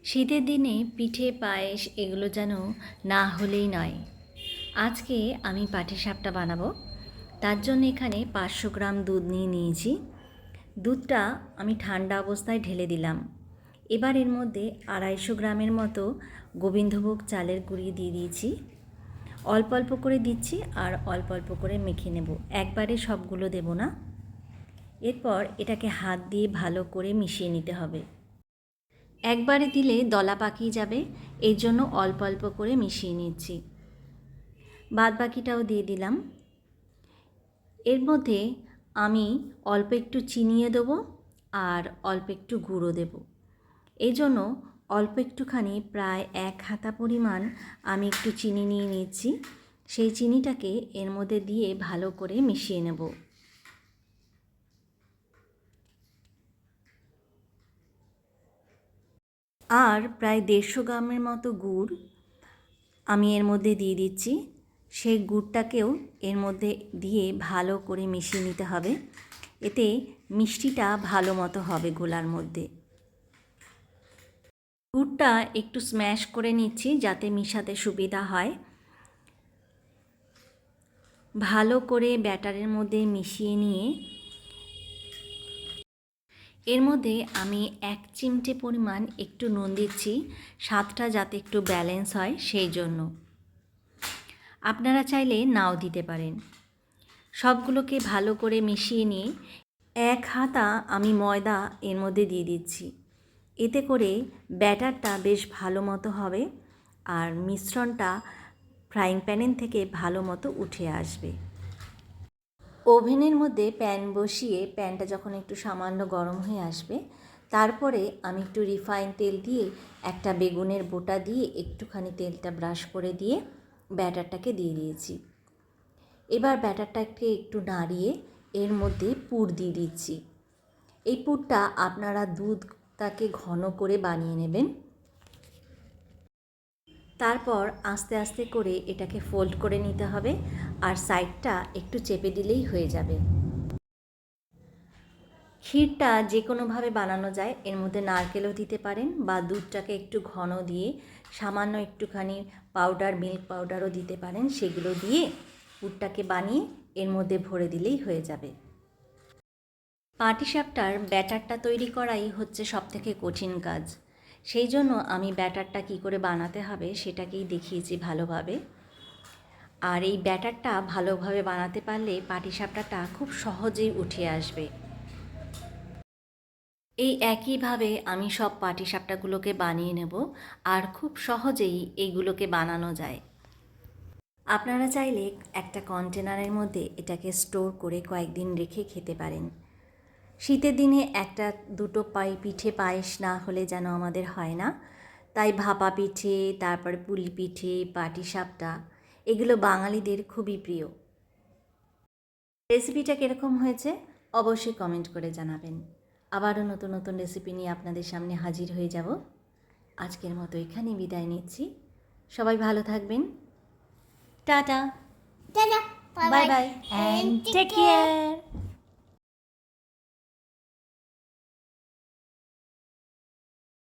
শীতের দিনে পিঠে পায়েস এগুলো যেন না হলেই নয়। আজকে আমি পাটিসাপটা বানাবো। তার জন্য এখানে 500 গ্রাম দুধ নিয়ে নিয়েছি। দুধটা আমি ঠান্ডা অবস্থায় ঢেলে দিলাম। এবার এর মধ্যে 250 গ্রামের মতো গোবিন্দভোগ চালের গুঁড়ি দিয়ে দিয়েছি। অল্প অল্প করে দিচ্ছি আর অল্প অল্প করে মেখে নেব, একবারে সবগুলো দেব না। এরপর এটাকে হাত দিয়ে ভালো করে মিশিয়ে নিতে হবে। একবারে দিলে দলা পাকিয়ে যাবে, এই জন্য অল্প অল্প করে মিশিয়ে নিচ্ছি। বাদবাকিটাও দিয়ে দিলাম। এর মধ্যে আমি অল্প একটু চিনিয়ে দেবো আর অল্প একটু গুঁড়ো দেব। এই জন্য অল্প একটুখানি প্রায় 1 হাতা পরিমাণ আমি একটু চিনি নিয়ে নিচ্ছি। সেই চিনিটাকে এর মধ্যে দিয়ে ভালো করে মিশিয়ে নেব। আর প্রায় 150 গ্রামের মতো গুড় আমি এর মধ্যে দিয়ে দিচ্ছি। সেই গুড়টাকেও এর মধ্যে দিয়ে ভালো করে মিশিয়ে নিতে হবে, এতে মিষ্টিটা ভালো মতো হবে গোলার মধ্যে। গুড়টা একটু স্ম্যাশ করে নিচ্ছি যাতে মিশাতে সুবিধা হয়। ভালো করে ব্যাটারের মধ্যে মিশিয়ে নিয়ে এর মধ্যে আমি 1 চিমটে পরিমাণ একটু নুন দিচ্ছি, স্বাদটা যাতে একটু ব্যালেন্স হয় সেই জন্য। আপনারা চাইলে নাও দিতে পারেন। সবগুলোকে ভালো করে মিশিয়ে নিয়ে 1 হাতা আমি ময়দা এর মধ্যে দিয়ে দিচ্ছি। এতে করে ব্যাটারটা বেশ ভালো মতো হবে আর মিশ্রণটা ফ্রাইং প্যানের থেকে ভালো মতো উঠে আসবে। ওভেনের মধ্যে প্যান বসিয়ে প্যানটা যখন একটু সামান্য গরম হয়ে আসবে, তারপরে আমি একটু রিফাইন তেল দিয়ে একটা বেগুনের বোটা দিয়ে একটুখানি তেলটা ব্রাশ করে দিয়ে ব্যাটারটাকে দিয়ে দিয়েছি। এবার ব্যাটারটাকে একটু নাড়িয়ে এর মধ্যে পুর দিয়ে দিচ্ছি। এই পুরটা আপনারা দুধটাকে ঘন করে বানিয়ে নেবেন। তারপর আস্তে আস্তে করে এটাকে ফোল্ড করে নিতে হবে আর সাইডটা একটু চেপে দিলেই হয়ে যাবে। ক্ষীরটা যে কোনোভাবে বানানো যায়, এর মধ্যে নারকেলও দিতে পারেন বা দুধটাকে একটু ঘন দিয়ে সামান্য একটুখানি মিল্ক পাউডারও দিতে পারেন। সেগুলো দিয়ে পুরটাকে বানিয়ে এর মধ্যে ভরে দিলেই হয়ে যাবে। পাটিসাপটার ব্যাটারটা তৈরি করাই হচ্ছে সবথেকে কঠিন কাজ। সেই জন্য আমি ব্যাটারটা কী করে বানাতে হবে সেটাকেই দেখিয়েছি ভালোভাবে। আর এই ব্যাটারটা ভালোভাবে বানাতে পারলে পাটিসাপটাটা খুব সহজেই উঠে আসবে। এই একইভাবে আমি সব পাটিসাপটাগুলোকে বানিয়ে নেব আর খুব সহজেই এইগুলোকে বানানো যায়। আপনারা চাইলে একটা কন্টেনারের মধ্যে এটাকে স্টোর করে কয়েকদিন রেখে খেতে পারেন। শীতের দিনে একটা দুটো পিঠে পায়েস না হলে যেন আমাদের হয় না। তাই ভাপা পিঠে, তারপরে পুলি পিঠে, পাটিসাপটা এগুলো বাঙালিদের খুবই প্রিয়। রেসিপিটা কীরকম হয়েছে অবশ্যই কমেন্ট করে জানাবেন। আবারও নতুন নতুন রেসিপি নিয়ে আপনাদের সামনে হাজির হয়ে যাব। আজকের মতো এখানেই বিদায় নিচ্ছি। সবাই ভালো থাকবেন। Tata, tata, bye bye and take care.